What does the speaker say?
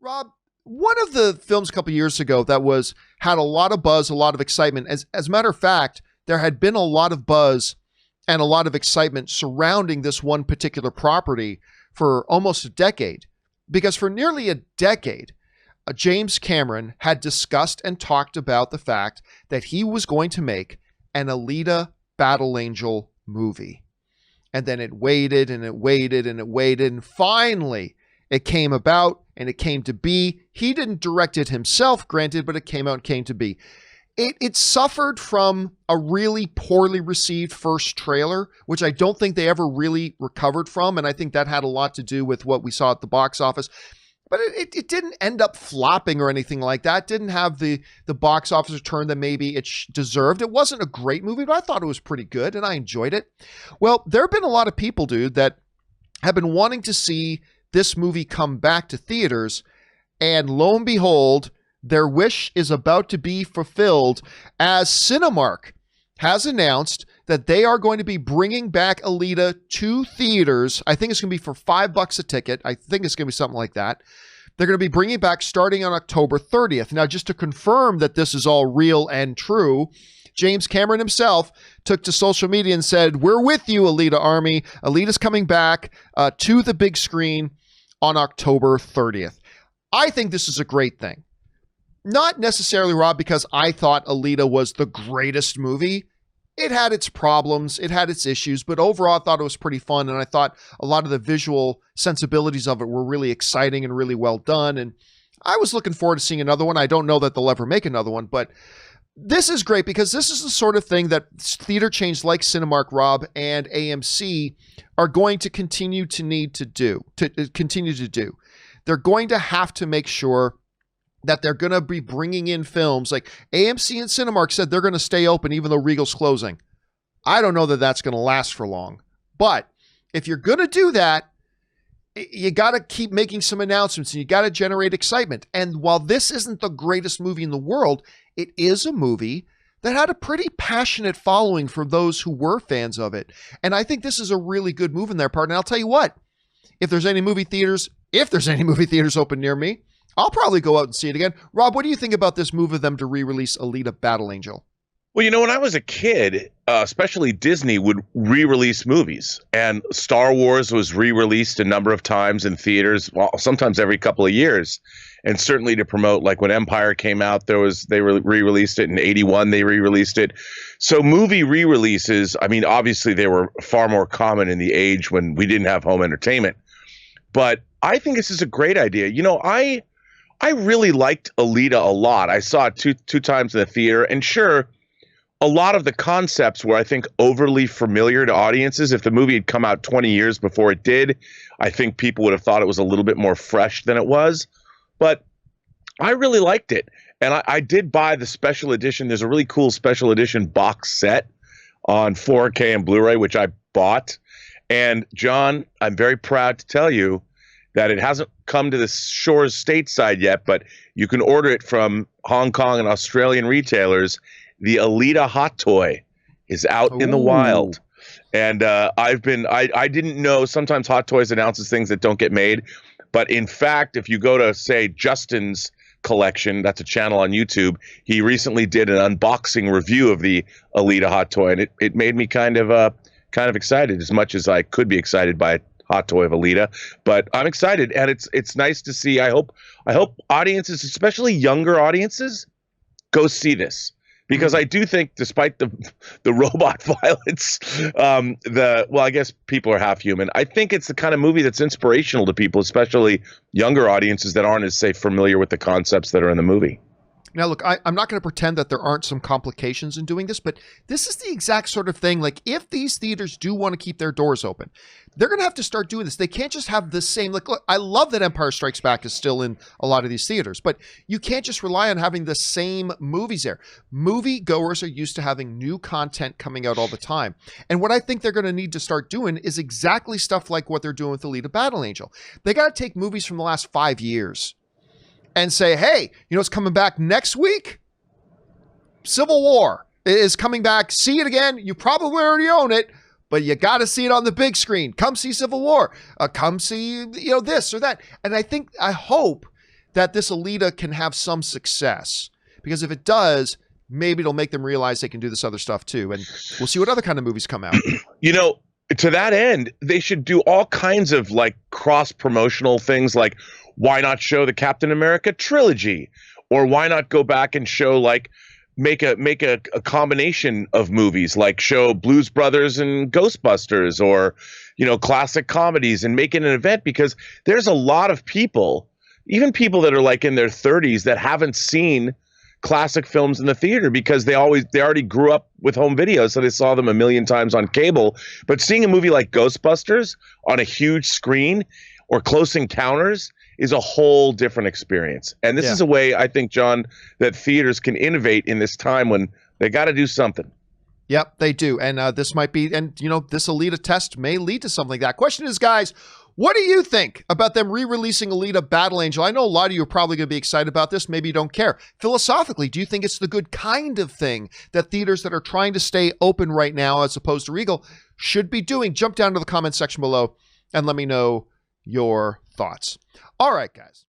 Rob, one of the films a couple years ago that had a lot of buzz, a lot of excitement. As a matter of fact, there had been a lot of buzz and a lot of excitement surrounding this one particular property for almost a decade. Because for nearly a decade, James Cameron had discussed and talked about the fact that he was going to make an Alita Battle Angel movie. And then it waited and it waited and it waited. And finally, it came about and it came to be. He didn't direct it himself, granted, but it came out and came to be. It suffered from a really poorly received first trailer, which I don't think they ever really recovered from. And I think that had a lot to do with what we saw at the box office. But it didn't end up flopping or anything like that. It didn't have the box office return that maybe it deserved. It wasn't a great movie, but I thought it was pretty good and I enjoyed it. Well, there have been a lot of people, dude, that have been wanting to see this movie come back to theaters. And lo and behold, their wish is about to be fulfilled as Cinemark has announced that they are going to be bringing back Alita to theaters. I think it's going to be for $5 a ticket. I think it's going to be something like that. They're going to be bringing it back starting on October 30th. Now, just to confirm that this is all real and true, James Cameron himself took to social media and said, "We're with you, Alita Army. Alita's coming back to the big screen on October 30th. I think this is a great thing. Not necessarily, Rob, because I thought Alita was the greatest movie. It had its problems, it had its issues, but overall I thought it was pretty fun, and I thought a lot of the visual sensibilities of it were really exciting and really well done, and I was looking forward to seeing another one. I don't know that they'll ever make another one, but this is great because this is the sort of thing that theater chains like Cinemark, Rob, and AMC are going to continue to need to do. They're going to have to make sure that they're going to be bringing in films like AMC and Cinemark said they're going to stay open even though Regal's closing. I don't know that that's going to last for long. But if you're going to do that, you got to keep making some announcements and you got to generate excitement. And while this isn't the greatest movie in the world, it is a movie that had a pretty passionate following for those who were fans of it. And I think this is a really good move in their part. And I'll tell you what, if there's any movie theaters open near me, I'll probably go out and see it again. Rob, what do you think about this move of them to re-release Alita Battle Angel? Well, you know, when I was a kid, especially Disney would re-release movies, and Star Wars was re-released a number of times in theaters, well, sometimes every couple of years. And certainly to promote, like when Empire came out, they re-released it in '81. They re-released it. So movie re-releases, I mean, obviously they were far more common in the age when we didn't have home entertainment. But I think this is a great idea. You know, I really liked Alita a lot. I saw it two times in the theater, and sure, a lot of the concepts were, I think, overly familiar to audiences. If the movie had come out 20 years before it did, I think people would have thought it was a little bit more fresh than it was. But I really liked it, and I did buy the special edition. There's a really cool special edition box set on 4K and Blu-ray, which I bought. And John, I'm very proud to tell you that it hasn't come to the shores stateside yet, but you can order it from Hong Kong and Australian retailers. The Alita hot toy is out in the wild. And I didn't know, sometimes Hot Toys announces things that don't get made. But in fact, if you go to, say, Justin's collection, that's a channel on YouTube, he recently did an unboxing review of the Alita hot toy, and it made me kind of excited, as much as I could be excited by a hot toy of Alita. But I'm excited, and it's nice to see. I hope audiences, especially younger audiences, go see this. Because I do think, despite the robot violence, I guess people are half human. I think it's the kind of movie that's inspirational to people, especially younger audiences that aren't as, say, familiar with the concepts that are in the movie. Now, look, I'm not going to pretend that there aren't some complications in doing this, but this is the exact sort of thing. Like, if these theaters do want to keep their doors open, they're going to have to start doing this. They can't just have the same, like, look, I love that Empire Strikes Back is still in a lot of these theaters, but you can't just rely on having the same movies there. Movie goers are used to having new content coming out all the time. And what I think they're going to need to start doing is exactly stuff like what they're doing with Alita Battle Angel. They got to take movies from the last 5 years and say, hey, you know what's coming back next week? Civil War is coming back. See it again. You probably already own it, but you got to see it on the big screen. Come see Civil War. Come see, this or that. And I hope that this Alita can have some success. Because if it does, maybe it'll make them realize they can do this other stuff too. And we'll see what other kind of movies come out. You know, to that end, they should do all kinds of like cross-promotional things, like why not show the Captain America trilogy? Or why not go back and show like make a combination of movies, like show Blues Brothers and Ghostbusters, or, you know, classic comedies, and make it an event, because there's a lot of people, even people that are like in their 30s, that haven't seen classic films in the theater because they already grew up with home video, so they saw them a million times on cable. But seeing a movie like Ghostbusters on a huge screen, or Close Encounters, is a whole different experience. And this is a way, I think, John, that theaters can innovate in this time when they got to do something. Yep, they do. And this might be, and you know, this Alita test may lead to something like that. Question is, guys, what do you think about them re-releasing Alita Battle Angel? I know a lot of you are probably going to be excited about this. Maybe you don't care. Philosophically, do you think it's the good kind of thing that theaters that are trying to stay open right now, as opposed to Regal, should be doing? Jump down to the comment section below and let me know your thoughts. All right, guys.